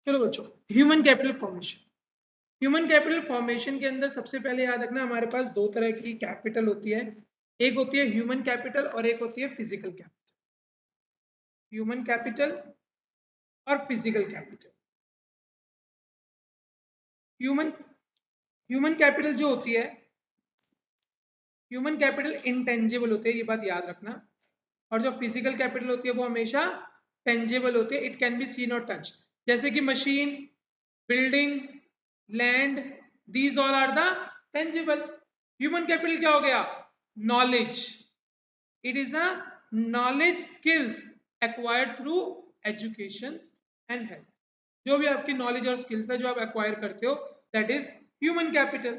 चलो बच्चों, human capital formation. Human capital formation के अंदर सबसे पहले याद रखना हमारे पास दो तरह की कैपिटल होती है। एक होती है ह्यूमन कैपिटल और एक होती है फिजिकल कैपिटल। ह्यूमन कैपिटल और physical capital. Human human capital जो होती है, ह्यूमन कैपिटल इंटेंजिबल होती है, ये बात याद रखना। और जो फिजिकल कैपिटल होती है वो हमेशा टेंजिबल होती है, इट कैन बी सीन और टच। जैसे कि machine, building, land, these all are the tangible. Human capital क्या हो गया? Knowledge. It is a knowledge skills acquired through education and health. जो भी आपकी नॉलेज और स्किल्स है जो आप एक्वायर करते हो, that is human capital.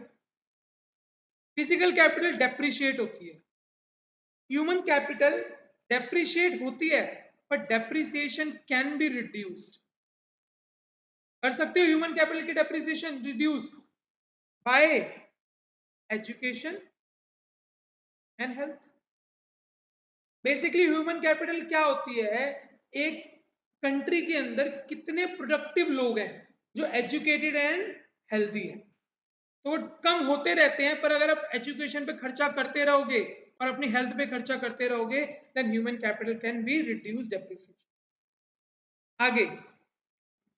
Physical capital depreciate होती है। ह्यूमन कैपिटल डेप्रिशिएट होती है, but depreciation can be reduced. कर सकते हो ह्यूमन कैपिटल की depreciation reduce by education and health. Basically human capital क्या होती है? एक कंट्री के अंदर कितने प्रोडक्टिव लोग हैं जो एजुकेटेड एंड हेल्दी हैं। तो कम होते रहते हैं, पर अगर आप एजुकेशन पे खर्चा करते रहोगे और अपनी हेल्थ पे खर्चा करते रहोगे, then human capital can be reduce depreciation. आगे,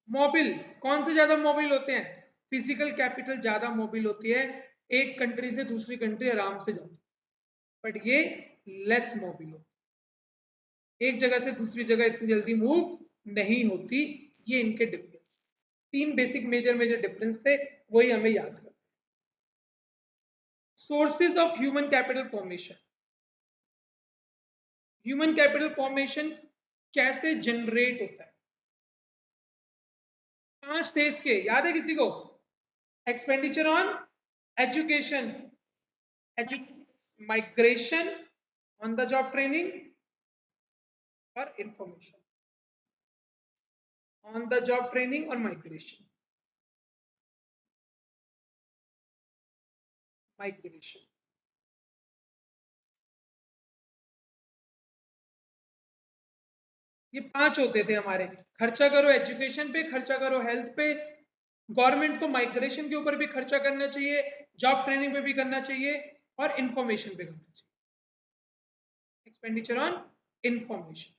मोबिल। कौन से ज्यादा मोबिल होते हैं? फिजिकल कैपिटल ज्यादा मोबिल होती है, एक कंट्री से दूसरी कंट्री आराम से जाती है, बट ये लेस मोबिल होती है, एक जगह से दूसरी जगह इतनी जल्दी मूव नहीं होती। ये इनके डिफरेंस, तीन बेसिक मेजर मेजर डिफरेंस थे, वही हमें याद करना। Sources of human capital formation. Human capital formation कैसे जनरेट होता है? 5 स्टेज के याद है किसी को? Expenditure on education, migration, on the job training और information. On the job training और माइग्रेशन। माइग्रेशन ये 5 होते थे हमारे। खर्चा करो एजुकेशन पे, खर्चा करो हेल्थ पे, गवर्नमेंट को माइग्रेशन के ऊपर भी खर्चा करना चाहिए, जॉब ट्रेनिंग पे भी करना चाहिए और इंफॉर्मेशन पे करना चाहिए। Expenditure on information.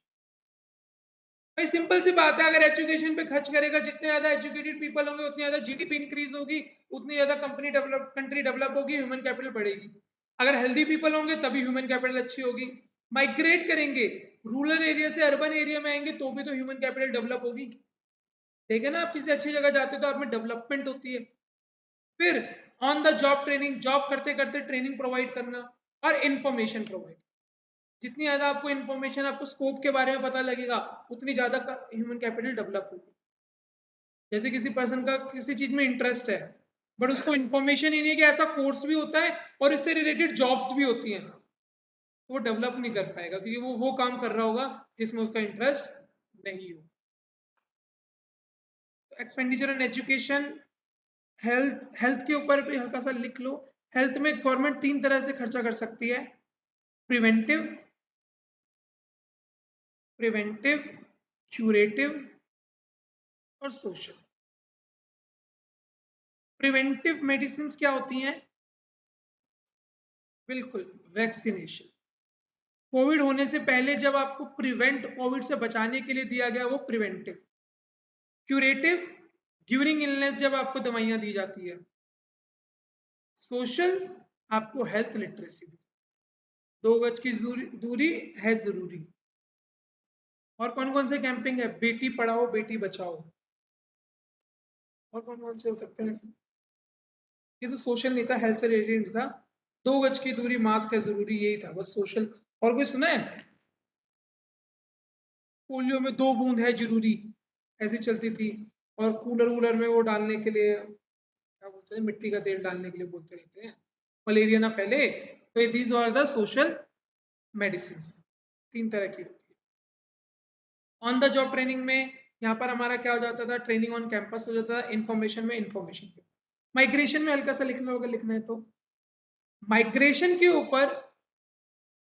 भाई सिंपल सी बात है, अगर एजुकेशन पे खर्च करेगा, जितने ज्यादा एजुकेटेड पीपल होंगे उतनी ज्यादा जीडीपी इंक्रीज होगी, उतनी ज्यादा कंट्री डेवलप होगी, ह्यूमन कैपिटल बढ़ेगी। अगर हेल्दी पीपल होंगे तभी ह्यूमन कैपिटल अच्छी होगी। माइग्रेट करेंगे, रूरल एरिया से अर्बन एरिया में आएंगे तो भी तो ह्यूमन कैपिटल डेवलप होगी। ठीक है ना? आप किसी अच्छी जगह जाते हो तो आप में डेवलपमेंट होती है। फिर on the job training, job करते करते ट्रेनिंग प्रोवाइड करना और इंफॉर्मेशन प्रोवाइड। जितनी ज्यादा आपको इन्फॉर्मेशन, आपको स्कोप के बारे में पता लगेगा, उतनी ज्यादा ह्यूमन कैपिटल डेवलप होगी। जैसे किसी पर्सन का किसी चीज में इंटरेस्ट है, बट उसको इन्फॉर्मेशन ही नहीं है कि ऐसा कोर्स भी होता है और इससे रिलेटेड जॉब्स भी होती हैं, तो वो डेवलप नहीं कर पाएगा, क्योंकि वो काम कर रहा होगा जिसमें उसका इंटरेस्ट नहीं हो। तो expenditure on education, health. Health के ऊपर भी हल्का सा लिख लो। हेल्थ में गवर्नमेंट 3 तरह से खर्चा कर सकती है: प्रिवेंटिव, क्यूरेटिव और सोशल। प्रिवेंटिव मेडिसिन क्या होती हैं? बिल्कुल, वैक्सीनेशन। कोविड होने से पहले जब आपको प्रिवेंट, कोविड से बचाने के लिए दिया गया, वो प्रिवेंटिव। क्यूरेटिव, ड्यूरिंग इलनेस जब आपको दवाइयां दी जाती है। सोशल, आपको हेल्थ लिटरेसी, 2 गज की दूरी है जरूरी। और कौन कौन से कैंपिंग है? बेटी पढ़ाओ बेटी बचाओ। और कौन कौन से हो सकते हैं? ये तो सोशल नहीं था, हेल्थ से रिलेटेड था। 2 गज की दूरी, मास्क है जरूरी, यही था बस सोशल। और कोई सुना है? पोलियो में 2 बूंद है जरूरी, ऐसी चलती थी। और कूलर वूलर में वो डालने के लिए क्या बोलते हैं, मिट्टी का तेल डालने के लिए बोलते रहते हैं, मलेरिया ना फैले। तो these are the social medicine. 3 तरह की होती है। ऑन द जॉब ट्रेनिंग में यहाँ पर हमारा क्या हो जाता था? ट्रेनिंग ऑन कैंपस हो जाता था। इंफॉर्मेशन में इंफॉर्मेशन। माइग्रेशन में हल्का सा लिखना होगा, लिखना है तो माइग्रेशन के ऊपर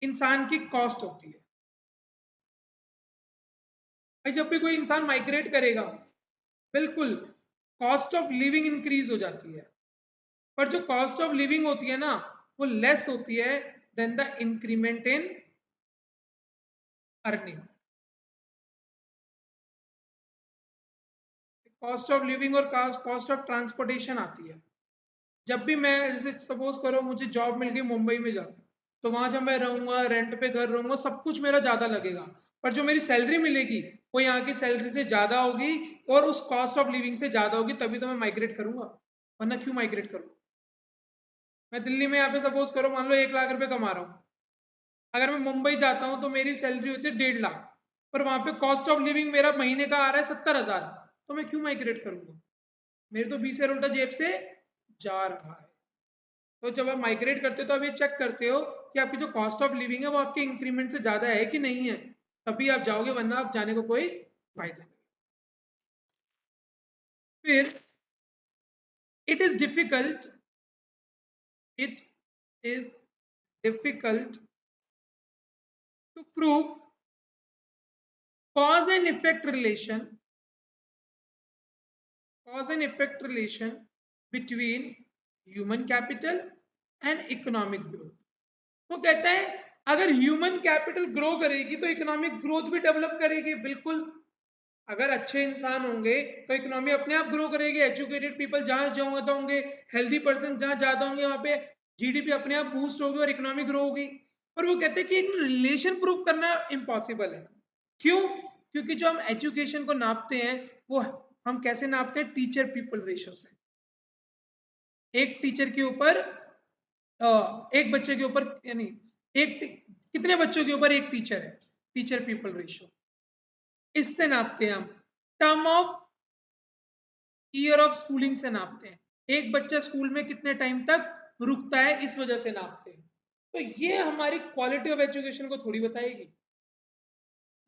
इंसान की कॉस्ट होती है। भाई जब भी कोई इंसान माइग्रेट करेगा, बिल्कुल, कॉस्ट ऑफ लिविंग इंक्रीज हो जाती है, पर जो कॉस्ट ऑफ लिविंग होती है ना वो लेस होती है then the increment in earning. Cost of living और कॉस्ट ऑफ ट्रांसपोर्टेशन आती है। जब भी मैं जैसे सपोज करो मुझे जॉब मिल गई मुंबई में जाकर, तो वहां जब मैं रहूंगा, रेंट पे घर रहूंगा, सब कुछ मेरा ज्यादा लगेगा, पर जो मेरी सैलरी मिलेगी वो यहाँ की सैलरी से ज्यादा होगी और उस कॉस्ट ऑफ लिविंग से ज्यादा होगी, तभी तो मैं माइग्रेट करूंगा, वरना क्यों माइग्रेट करूँ। मैं दिल्ली में यहाँ पे सपोज करो मान लो 1 लाख रुपए कमा रहा हूँ, अगर मैं मुंबई जाता हूँ तो मेरी सैलरी होती है 1.5 लाख, पर वहां पे कॉस्ट ऑफ लिविंग मेरा महीने का आ रहा है 70,000, तो मैं क्यों माइग्रेट करूंगा। मेरे तो 20,000 उल्टा जेब से जा रहा है। तो जब आप माइग्रेट करते हो तो आप ये चेक करते हो कि आपकी जो कॉस्ट ऑफ लिविंग है वो आपके इंक्रीमेंट से ज्यादा है कि नहीं है, तभी आप जाओगे, वरना आप जाने को कोई फायदा नहीं। फिर it is difficult, it is difficult to prove cause and effect relation, cause and effect relation between human capital and economic growth। वो कहता है अगर ह्यूमन कैपिटल ग्रो करेगी तो इकोनॉमिक ग्रोथ भी डेवलप करेगी। बिल्कुल, अगर अच्छे इंसान होंगे तो इकोनॉमी अपने आप ग्रो करेगी, एजुकेटेड पीपल जहां ज्यादा होंगे, हेल्दी पर्सन जहां ज्यादा होंगे, वहां पे जीडीपी अपने आप बूस्ट होगी और इकोनॉमी ग्रो होगी। पर वो कहते हैं कि एक रिलेशन प्रूव करना इम्पॉसिबल है। क्यों? क्योंकि जो हम एजुकेशन को नापते हैं वो हम कैसे नापते हैं, टीचर पीपल रेशियो से। एक टीचर के ऊपर एक बच्चे के ऊपर, यानी एक कितने बच्चों के ऊपर एक टीचर है, टीचर पीपल रेशियो, इससे नापते हैं हम। Term of year of schooling से नापते हैं, एक बच्चा स्कूल में कितने टाइम तक रुकता है इस वजह से नापते हैं। तो ये हमारी क्वालिटी ऑफ एजुकेशन को थोड़ी बताएगी।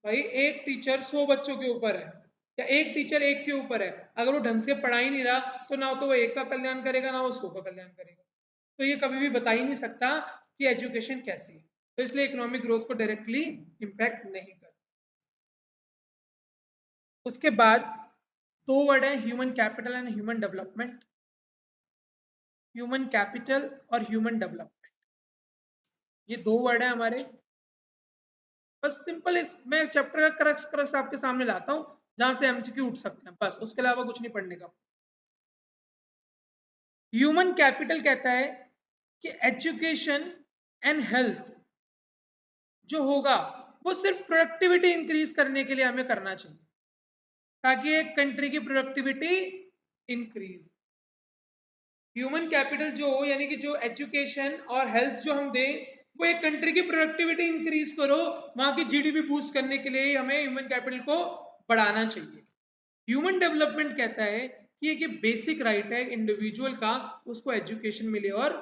भाई एक टीचर 100 बच्चों के ऊपर है या एक टीचर एक के ऊपर है, अगर वो ढंग से पढ़ा ही नहीं रहा तो ना तो वो एक का कल्याण करेगा ना वो 100 का कल्याण करेगा। तो ये कभी भी बता ही नहीं सकता कि एजुकेशन कैसी है। तो इसलिए इकोनॉमिक ग्रोथ को डायरेक्टली इंपैक्ट नहीं करता। उसके बाद दो वर्ड है, human capital and human development. Human capital और ह्यूमन डेवलपमेंट, ये दो वर्ड है हमारे। बस सिंपल इस मैं चैप्टर का क्रक्स क्रक्स आपके सामने लाता हूं जहां से एमसीक्यू उठ सकते हैं, बस उसके अलावा कुछ नहीं पढ़ने का। ह्यूमन कैपिटल कहता है कि एजुकेशन एंड हेल्थ जो होगा वो सिर्फ प्रोडक्टिविटी इंक्रीज करने के लिए हमें करना चाहिए, ताकि एक कंट्री की प्रोडक्टिविटी इंक्रीज। ह्यूमन कैपिटल जो हो यानी कि जो एजुकेशन और हेल्थ जो हम दें वो एक कंट्री की प्रोडक्टिविटी इंक्रीज करो, वहां की जीडीपी बूस्ट करने के लिए हमें ह्यूमन कैपिटल को बढ़ाना चाहिए। ह्यूमन डेवलपमेंट कहता है कि एक बेसिक राइट है इंडिविजुअल का, उसको एजुकेशन मिले और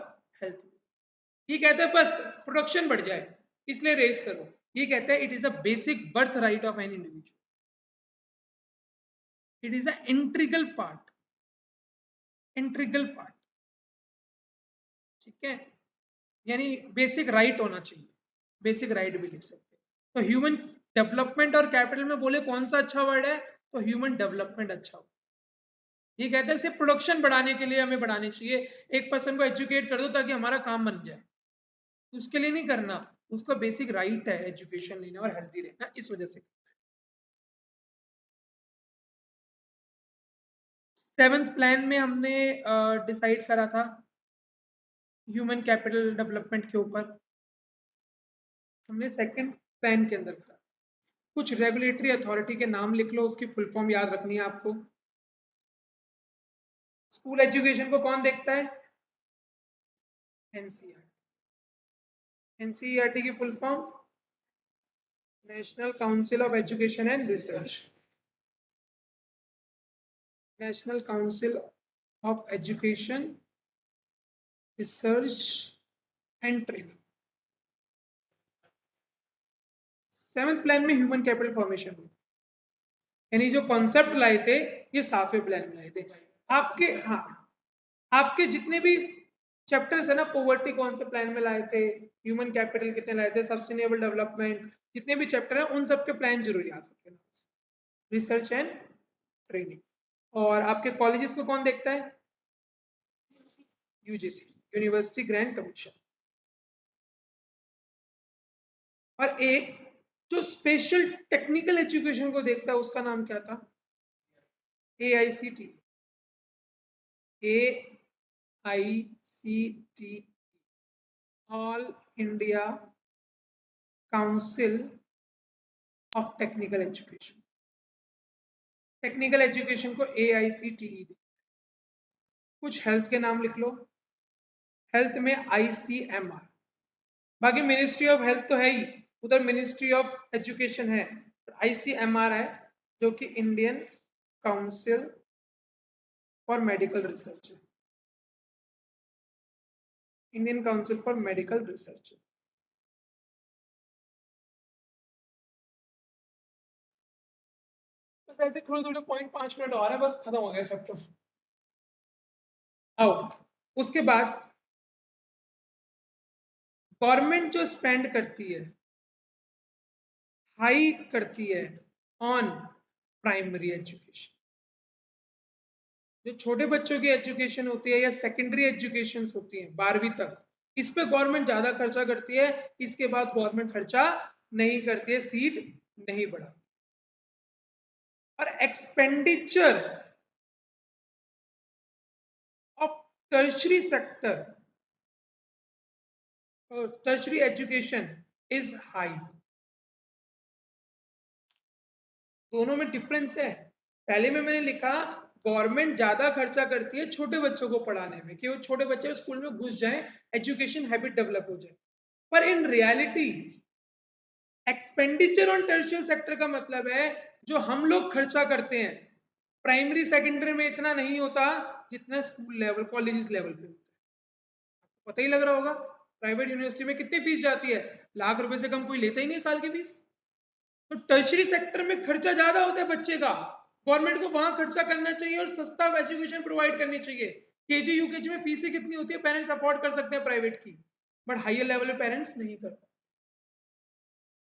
हेल्थ मिले। ये कहता है बस प्रोडक्शन बढ़ जाए इसलिए रेस करो, ये कहता है it is a basic birth right of an individual, it is a integral part. ठीक है, यानी बेसिक राइट होना चाहिए, बेसिक राइट भी लिख सकते हैं। तो ह्यूमन डेवलपमेंट और कैपिटल में बोले कौन सा अच्छा वर्ड है, तो ह्यूमन डेवलपमेंट अच्छा हो। ये कहते हैं सिर्फ प्रोडक्शन बढ़ाने के लिए हमें बढ़ाने चाहिए, एक पर्सन को एजुकेट कर दो ताकि हमारा काम बन जाए, उसके लिए नहीं करना। उसका बेसिक राइट है एजुकेशन लेना और हेल्दी रहना, इस वजह से। सेवेंथ प्लान में हमने डिसाइड करा था ह्यूमन कैपिटल डेवलपमेंट के ऊपर, हमने सेकंड प्लान के अंदर करा। कुछ रेगुलेटरी अथॉरिटी के नाम लिख लो, उसकी फुल फॉर्म याद रखनी है आपको। स्कूल एजुकेशन को कौन देखता है? एनसीईआरटी। एनसीईआरटी की full form national council of education and research. National council of education research and training. Seventh plan में ह्यूमन कैपिटल फॉर्मेशन हुई, यानी जो कॉन्सेप्ट लाए थे ये सातवें प्लान में लाए थे। आपके, हाँ, आपके जितने भी चैप्टर्स है ना, पॉवर्टी कौन से प्लान में लाए थे, ह्यूमन कैपिटल कितने लाए थे, सस्टेनेबल डेवलपमेंट, जितने भी चैप्टर है उन सब के प्लान जरूर याद रखें। Research and training. और आपके कॉलेजेस को कौन देखता है? UGC, university grant commission. और एक जो स्पेशल टेक्निकल एजुकेशन को देखता है उसका नाम क्या था? AICTE, AICTE, all India council of technical education. Technical education को AICTE। कुछ हेल्थ के नाम लिख लो। हेल्थ में ICMR। बाकी मिनिस्ट्री ऑफ हेल्थ तो है ही, उधर मिनिस्ट्री ऑफ एजुकेशन है, ICMR है जो कि Indian council for medical research है। Indian council for medical research. बस ऐसे थोड़े थोड़े पॉइंट, 5 मिनट और है, बस खत्म हो गया चैप्टर। आओ, उसके बाद गवर्नमेंट जो स्पेंड करती है, हाई करती है ऑन प्राइमरी एजुकेशन। जो छोटे बच्चों की एजुकेशन होती है या सेकेंडरी एजुकेशन होती है 12वीं तक, इस पे गवर्नमेंट ज्यादा खर्चा करती है। इसके बाद गवर्नमेंट खर्चा नहीं करती है, सीट नहीं बढ़ाती। और expenditure of tertiary sector, tertiary education is high. दोनों में डिफरेंस है। पहले में मैंने लिखा गवर्नमेंट ज्यादा खर्चा करती है छोटे बच्चों को पढ़ाने में, कि वो छोटे बच्चे स्कूल में घुस जाएं, एजुकेशन हैबिट डेवलप हो जाए। पर in reality expenditure on टर्शियल sector का मतलब है जो हम लोग खर्चा करते हैं प्राइमरी सेकेंडरी में इतना नहीं होता जितना स्कूल लेवल कॉलेज लेवल पे होता है। पता ही लग रहा होगा प्राइवेट यूनिवर्सिटी में कितनी फीस जाती है, लाख रुपए से कम कोई लेता ही नहीं साल की फीस। तो टर्शरी सेक्टर में खर्चा ज्यादा होता है बच्चे का, गवर्नमेंट को वहां खर्चा करना चाहिए और सस्ता एजुकेशन प्रोवाइड करनी चाहिए। केजी यूकेजी में फीसें कितनी होती है, पेरेंट्स अफोर्ड कर सकते हैं प्राइवेट की, बट हायर लेवल पे पेरेंट्स नहीं कर पाते।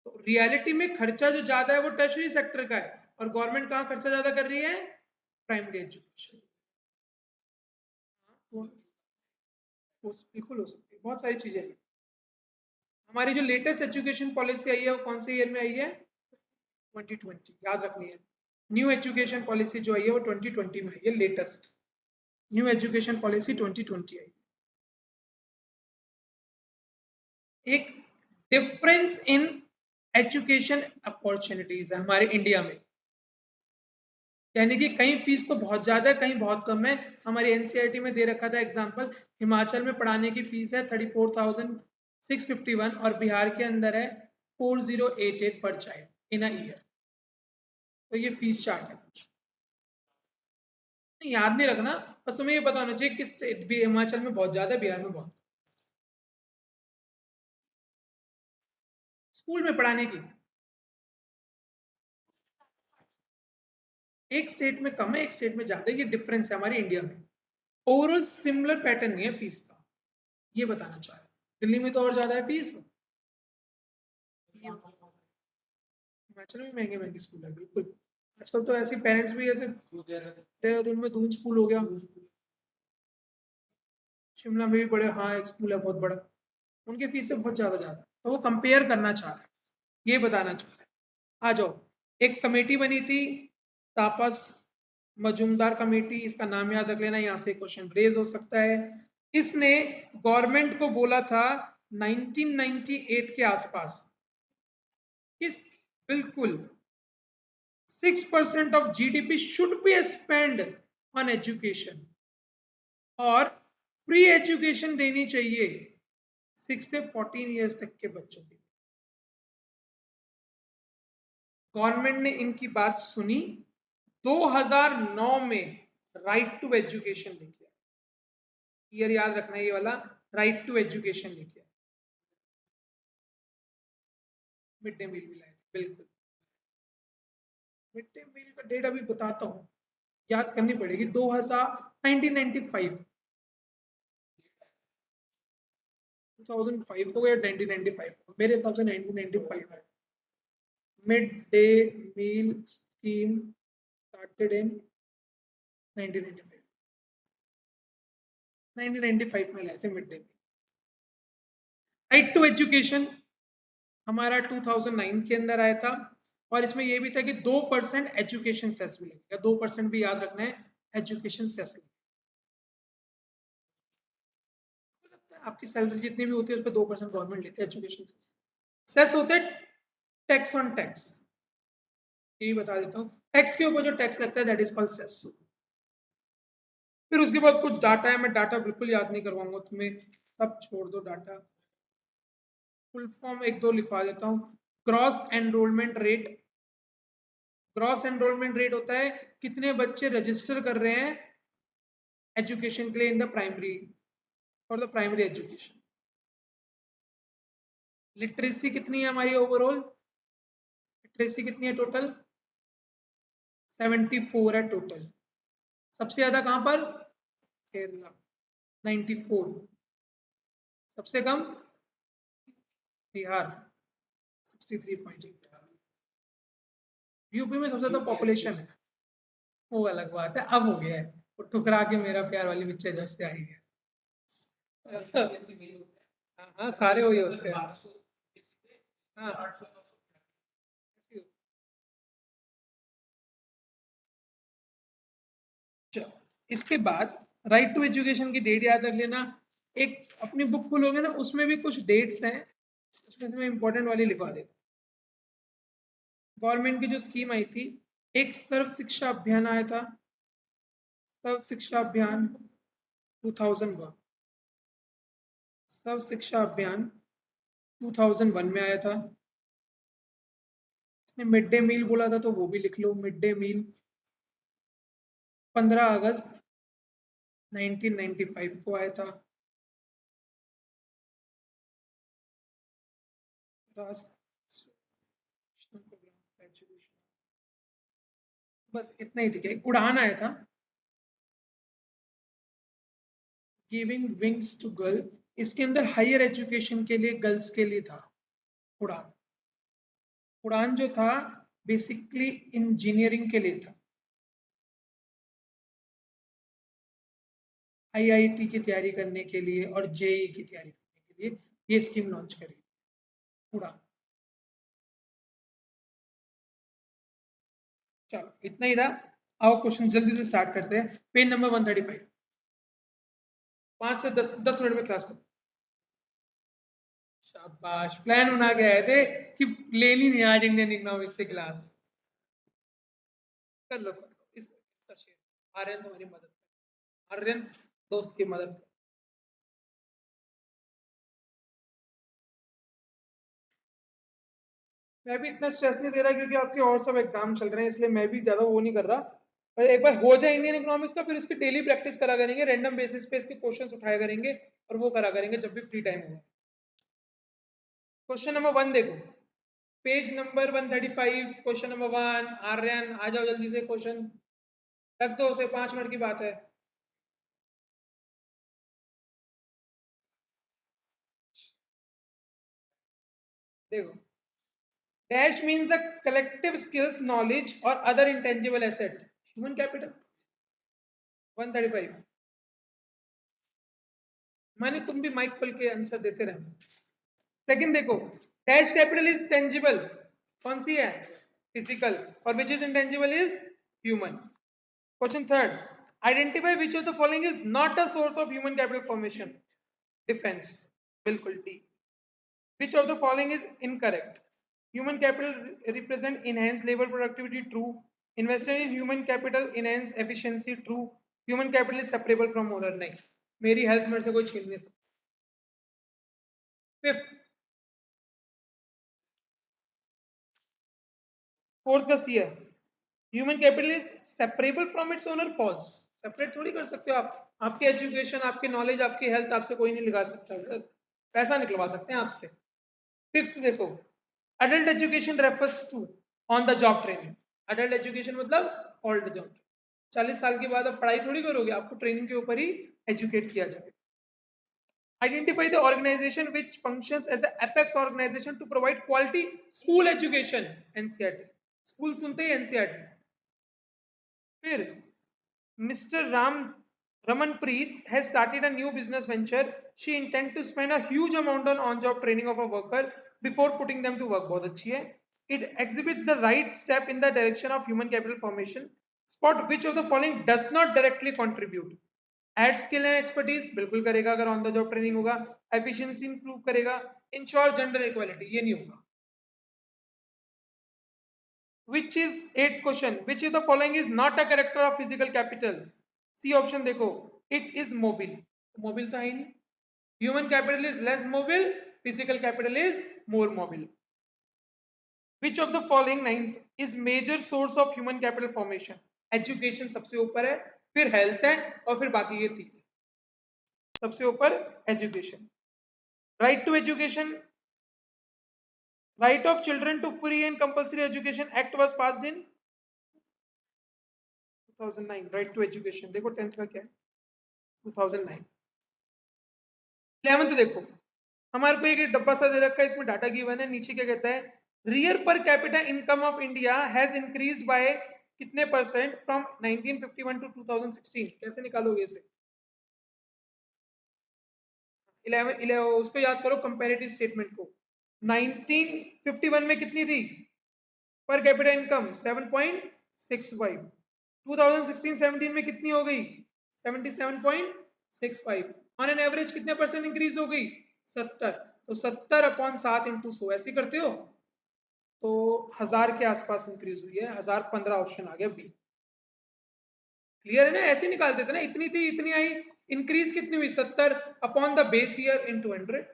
तो रियलिटी में खर्चा जो ज्यादा है वो टर्शरी सेक्टर का है, और गवर्नमेंट कहाँ खर्चा ज्यादा कर रही है? Primary education. बिल्कुल हो सकती है, बहुत सारी चीजें हैं। हमारी जो लेटेस्ट एजुकेशन पॉलिसी आई है वो कौन से ईयर में आई है? 2020, याद रखनी है। न्यू एजुकेशन पॉलिसी जो आई है वो 2020 में आई है, लेटेस्ट न्यू एजुकेशन पॉलिसी 2020 आई। एक डिफरेंस इन एजुकेशन अपॉर्चुनिटीज है हमारे इंडिया में, यानी कि कहीं फीस तो बहुत ज्यादा है, कहीं बहुत कम है। हमारी एनसीईआरटी में दे रखा था एग्जांपल, हिमाचल में पढ़ाने की फीस है 34,651 और बिहार के अंदर है 4088 पर चाइल्ड इन अ ईयर। तो ये फीस चार्ट है। याद नहीं रखना, बस तुम्हें ये बताना चाहिए किस स्टेट भी, हिमाचल में बहुत ज्यादा है, बिहार में बहुत। स्कूल में पढ़ाने की एक स्टेट में कम है, एक स्टेट में ज्यादा है, ये डिफरेंस है हमारे इंडिया में। ओवरऑल सिमिलर पैटर्न नहीं है फीस का, ये बताना चाह रहे हैं। दिल्ली में तो और ज्यादा है फीस, हिमाचल में महंगे महंगे स्कूल है बिल्कुल। आजकल तो ऐसे पेरेंट्स भी ऐसे, देहरादून में दून स्कूल हो गया, शिमला में भी बड़े, हाँ एक स्कूल है बहुत बड़ा, उनकी फीसें बहुत ज्यादा तो वो कंपेयर करना चाह रहे हैं, ये बताना चाह रहे हैं। आ जाओ, एक कमेटी बनी थी तापस मजूमदार कमेटी, इसका नाम याद रख लेना, यहाँ से क्वेश्चन रेज हो सकता है। इसने गवर्नमेंट को बोला था 1998 के आसपास, किस, बिल्कुल 6% of GDP should be spend on education, और फ्री एजुकेशन देनी चाहिए 6 से 14 ईयर्स तक के बच्चों की। गवर्नमेंट ने इनकी बात सुनी, 2009 में राइट टू एजुकेशन लेके आया, ईयर याद रखना ये वाला, राइट टू एजुकेशन लेके आया। मिड डे मील भी लाए थे, बिल्कुल। मिड डे मील का डेट अभी बताता हूँ, याद करनी पड़ेगी। 1995, 2005 को या 1995 को, मेरे हिसाब से 1995 है। Mid day meal scheme started in 1995 1995 में लाए थे mid day meal. Right to education हमारा 2009 के अंदर आया था और इसमें यह भी था कि 2% एजुकेशन सेस भी लगेगा, 2% भी याद रखना है एजुकेशन सेस। आपकी सैलरी जितनी भी होती है उस पर 2% गवर्नमेंट लेती है एजुकेशन सेस। सेस होते हैं टैक्स ऑन टैक्स, ये भी बता देता हूँ। टैक्स के ऊपर जो टैक्स लगता है दैट इज कॉल्ड सेस। फिर उसके बाद कुछ डाटा है, मैं डाटा बिल्कुल याद नहीं करवाऊंगा तुम्हें, सब छोड़ दो डाटा। फुल फॉर्म एक दो लिखवा देता हूँ। Gross enrolment rate, gross enrolment rate होता है कितने बच्चे रजिस्टर कर रहे हैं एजुकेशन के लिए in the primary, for the primary education. Literacy कितनी है हमारी ओवरऑल, लिटरेसी कितनी है टोटल, 74 है टोटल। सबसे ज्यादा कहां पर, केरला 94, सबसे कम बिहार 63.8। यूपी में सबसे ज्यादा पॉपुलेशन है, वो अलग बात है, अब हो गया है वो ठुकरा के मेरा प्यार वाली पिक्चर जब से आई है। हाँ हाँ सारे वही होते हैं। हाँ चलो, इसके बाद राइट टू एजुकेशन की डेट याद रख लेना। एक अपनी बुक खोलोगे ना उसमें भी कुछ डेट्स हैं, उसमें से मैं इंपॉर्टेंट वाली लिखवा देता। गवर्नमेंट की जो स्कीम आई थी, एक सर्व शिक्षा अभियान आया था, सर्व शिक्षा अभियान 2001, सर्व शिक्षा अभियान 2001 में आया था। इसने मिड डे मील बोला था तो वो भी लिख लो, मिड डे मील 15 अगस्त 1995 को आया था। बस इतना ही ठीक है। उड़ान आया था, गिविंग विंग्स टू गर्ल, इसके अंदर हायर एजुकेशन के लिए गर्ल्स के लिए था उड़ान। उड़ान जो था बेसिकली इंजीनियरिंग के लिए था, आईआईटी की तैयारी करने के लिए और जेई की तैयारी करने के लिए ये स्कीम लॉन्च करी उड़ान। चलो इतना ही था। आओ क्वेश्चन जल्दी से स्टार्ट करते हैं। पेज नंबर 135, 5 से 10 मिनट में क्लास करो। शाबाश, प्लान बना के आए थे कि लेनी नहीं आज इंडियन इकोनॉमिक्स से क्लास। कर लो कर लो, इसका शेयर आर्यन तुम्हारी मदद कर, आर्यन दोस्त की मदद कर। मैं भी इतना स्ट्रेस नहीं दे रहा क्योंकि आपके और सब एग्जाम चल रहे हैं, इसलिए मैं भी ज्यादा वो नहीं कर रहा। पर एक बार हो जाए इंडियन इकोनॉमिक्स का फिर इसकी डेली प्रैक्टिस करा करेंगे, रैंडम बेसिस पे इसके क्वेश्चंस उठाया करेंगे और वो करा करेंगे जब भी फ्री टाइम होगा। क्वेश्चन नंबर 1 देखो, page number 135, question number 1। Aryan आ जाओ जल्दी से, क्वेश्चन रख दो उसे, 5 मिनट की बात है। देखो, dash means the collective skills knowledge और other intangible asset, human capital 135। माने तुम भी माइक खोल के आंसर देते रहना। लेकिन देखो, डैश कैपिटल इज टेंजिबल, कौन सी है, फिजिकल, और which is intangible is human. Question third, identify which of the following is not a source of human capital formation, defence, बिल्कुल D. Which of the following is incorrect, human capital represent enhanced labor productivity, true. Invested in human capital enhance efficiency, true. Human capital is separable from owner, नहीं। मेरी health मेरे से कोई छीन नहीं सकता। Fifth, fourth का सी है, human capital is separable from its owner, false. Separate थोड़ी कर सकते हो आप, आपकी एजुकेशन, आपकी नॉलेज, आपकी हेल्थ आपसे कोई नहीं निकाल सकता, पैसा निकलवा सकते हैं आपसे। फिफ्थ देखो, adult education refers to on the job training. Adult education मतलब ऑल्ड जॉब, 40 साल के बाद आप पढ़ाई थोड़ी करोगे, आपको ट्रेनिंग के ऊपर ही एजुकेट किया जाए। Identify the organization which functions as the apex organization to provide quality school education, NCERT. School सुनते ही एनसीईआरटी। फिर Mr. Ramanpreet has started a new business venture. She intends to spend a huge amount on on-job training of a worker before putting them to work. बहुत अच्छी है. It exhibits the right step in the direction of human capital formation. Spot which of the following does not directly contribute. Add skill and expertise बिल्कुल करेगा अगर on the job training होगा. Efficiency improve करेगा. Ensure gender equality ये नहीं होगा. Which is eighth question? Which is the following is not a character of physical capital? C option देखो. It is mobile. Mobile तो है ही नहीं. Human capital is less mobile. Physical capital is more mobile. Which of the following ninth is major source of human capital formation? Education सबसे ऊपर है, फिर health है और फिर बाकी ये तीन. सबसे ऊपर education. Right to education. Right of children to free and compulsory education act was passed in 2009. Right to education. देखो 10th का क्या है? 2009. 11th देखो, हमारे को एक डब्बा सा दे रखा है, इसमें डाटा गिवन है. नीचे क्या कहता है? Real per capita income of India has increased by कितने परसेंट फ्रॉम 1951 टू 2016? कैसे निकालोगे इसे? 11 उसको याद करो, कंपैरेटिव स्टेटमेंट को. 1951 में कितनी थी पर कैपिटा इनकम? 7.65. 2016-17 में कितनी हो गई? 77.65. ऑन एन एवरेज कितने परसेंट इंक्रीज हो गई? 70. तो 70/7 इंटू 100 ऐसे करते हो तो 1000 के आसपास इंक्रीज हुई है. 1015 ऑप्शन आ गया बी. क्लियर है ना? ऐसे निकालते थे ना, इतनी थी इतनी आई. इंक्रीज कितनी हुई? 70 upon the base year into 100.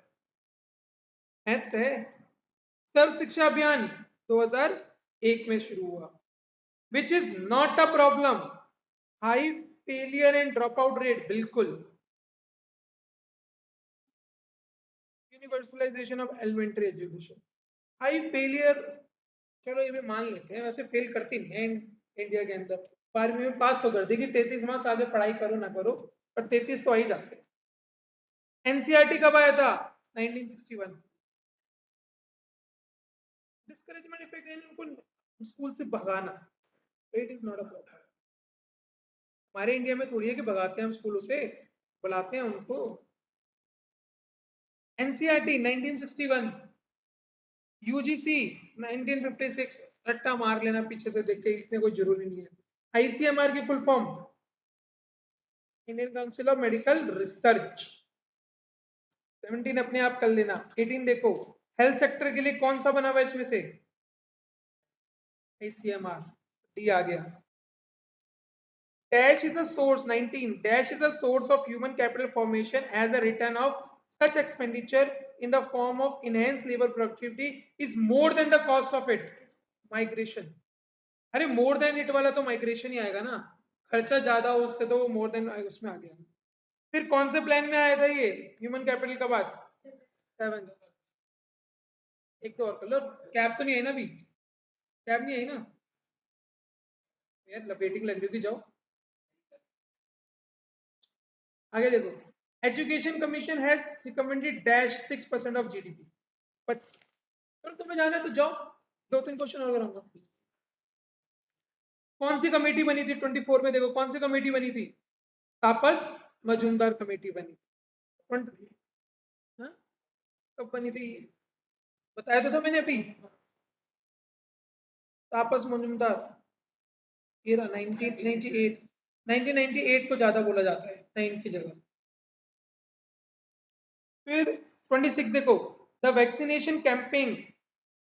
Maths है. सर्व शिक्षा अभियान 2001 में शुरू हुआ. Which is not a problem. High failure and drop out rate बिल्कुल. Universalisation of elementary education. High failure चलो ये भी मान लेते हैं, वैसे फेल करती नहीं है इंडिया के अंदर. 12वीं में पास तो कर देगी, 33 मार्क्स आगे पढ़ाई करो ना करो पर 33 तो आ ही जाते हैं. एनसीईआरटी कब आया था? 1961. डिस्करेजमेंट इफेक्ट यानी उनको स्कूल से भगाना. It is not a problem. हमारे इंडिया में थोड़ी है कि भगाते हैं हम स्कूलों से, बुलाते हैं उनको. एनसीईआरटी 1961. यूजीसी 1956. रट्टा मार लेना पीछे से देख के, इतने कोई जरूरी नहीं है. आईसीएमआर की full form Indian council of medical research. 17 अपने आप कर लेना. 18 देखो, हेल्थ सेक्टर के लिए कौन सा बना हुआ है इसमें से? आईसीएमआर. डी आ गया. Dash is a source. 19. Dash is a source of human capital formation as a return of such expenditure in the form of enhanced labor productivity is more than the cost of it. Migration. अरे more than it वाला तो migration ही आएगा ना. खर्चा ज्यादा हो उससे तो मोर देन उसमें आ गया. फिर कौन से प्लान में आया था ये ह्यूमन कैपिटल का बात? 7. एक तो और कर लो. कैब तो नहीं है ना अभी? कैब नहीं आई ना यार, लपेटिंग लग रही थी. जाओ आगे देखो. Education commission has recommended dash 6% of GDP. पर तुम्हें जाना है तो जाओ, 2-3 क्वेश्चन और कराऊंगा. कौन सी कमेटी बनी थी 24 में? देखो कौन सी कमेटी बनी थी? तापस मजूमदार कमेटी बनी थी. हाँ? कब बनी थी? बताया तो था मैंने अभी. तापस मजूमदार ये रहा 1998. 1998 को ज्यादा बोला जाता है 9 की जगह. फिर 26 देखो. The vaccination campaign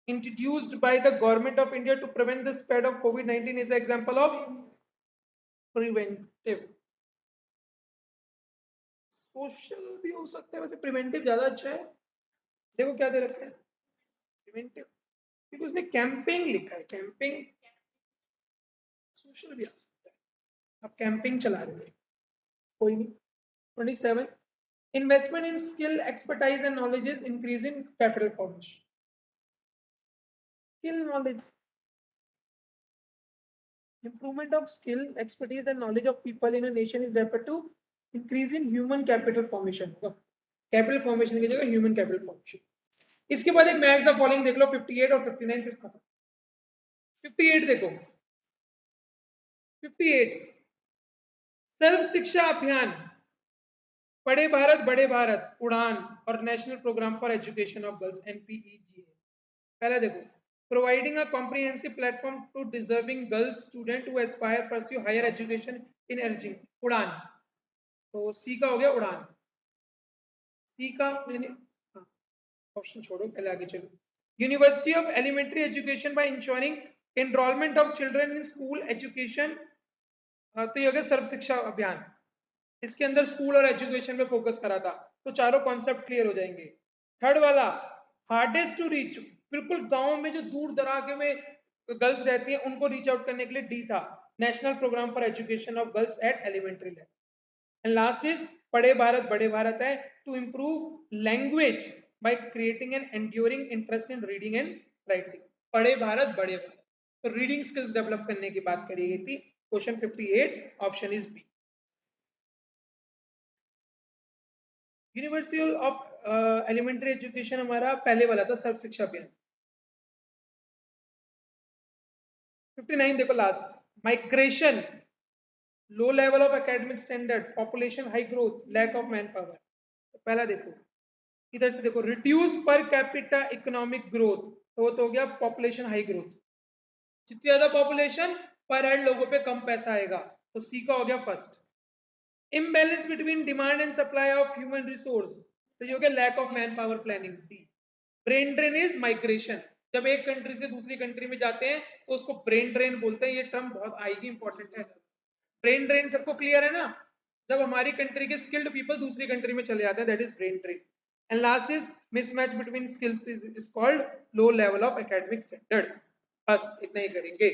introduced by the government of India to prevent the spread of COVID-19 is an example of preventive. Social भी हो सकता है, वैसे प्रिवेंटिव ज्यादा अच्छा है. देखो क्या दे रखा है? प्रिवेंटिव, क्योंकि उसने कैंपिंग लिखा है. कैंपिंग सोशल भी आ सकता है. आप कैंपिंग चला रहे हो, कोई नहीं. 27. Investment in skill expertise and knowledge is increasing capital formation. Skill knowledge, improvement of skill, expertise and knowledge of people in a nation is referred to increase in human capital formation. Capital formation की जगह human capital formation. इसके बाद एक match the following देख लो. 58 और 59 फिर खत्म. 58 देखो. 58 सर्व शिक्षा अभियान, पढ़े भारत बड़े भारत, उड़ान और national programme for education of girls NPEGA। पहले देखो, providing a comprehensive platform to deserving girls student who aspire pursue higher education in engineering, Udaan. तो सी का हो गया उड़ान। सी का ऑप्शन छोड़ो, पहले आगे चलो। University of elementary education by ensuring enrollment of children in school education, तो ये हो गया सर्व शिक्षा अभियान। इसके अंदर स्कूल और एजुकेशन पे फोकस करा था, तो चारों कॉन्सेप्ट क्लियर हो जाएंगे। थर्ड वाला, हार्डेस्ट टू रीच, बिल्कुल गांव में जो दूर दराके में गर्ल्स रहती हैं उनको रीच आउट करने के लिए डी था, national programme for education of girls at elementary level. And last is Padhe Bharat Badhe Bharat है, to improve language by creating an enduring interest in reading and writing. Padhe Bharat Badhe Bharat, तो रीडिंग स्किल्स डेवलप करने की बात करी गई थी। Question 58, option is B. University of elementary education हमारा पहले वाला था, सर्व शिक्षा अभियान। 59 देखो last, migration, low level of academic standard, population high growth, lack of man power. तो पहला देखो, इधर से देखो, reduce per capita economic growth, तो वो तो हो गया पॉपुलेशन हाई ग्रोथ। जितनी ज्यादा पॉपुलेशन, पर हेड लोगों पे कम पैसा आएगा, तो सी का हो गया first. Imbalance between demand and supply of human resource, तो ये हो गया lack of man power planning, D. Brain drain is migration, जब एक कंट्री से दूसरी कंट्री में जाते हैं तो उसको ब्रेन ड्रेन बोलते हैं। ये टर्म बहुत आएगी, इंपॉर्टेंट है। ब्रेन ड्रेन सबको क्लियर है ना, जब हमारी कंट्री के स्किल्ड पीपल दूसरी कंट्री में चले जाते हैं, that is brain drain. And last is mismatch between skills is called low level of academic standard. बस इतना ही करेंगे।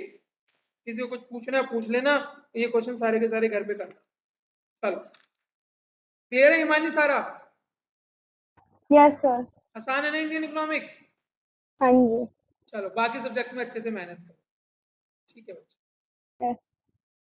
किसी को कुछ पूछना है पूछ लेना, ये क्वेश्चन सारे के सारे घर पे करना। चलो, क्लियर है हिमांशी सारा? Yes sir. आसान है ना इंडियन इकोनॉमिक्स? हाँ जी। चलो, बाकी सब्जेक्ट में अच्छे से मेहनत करो। ठीक है बच्चे। यस।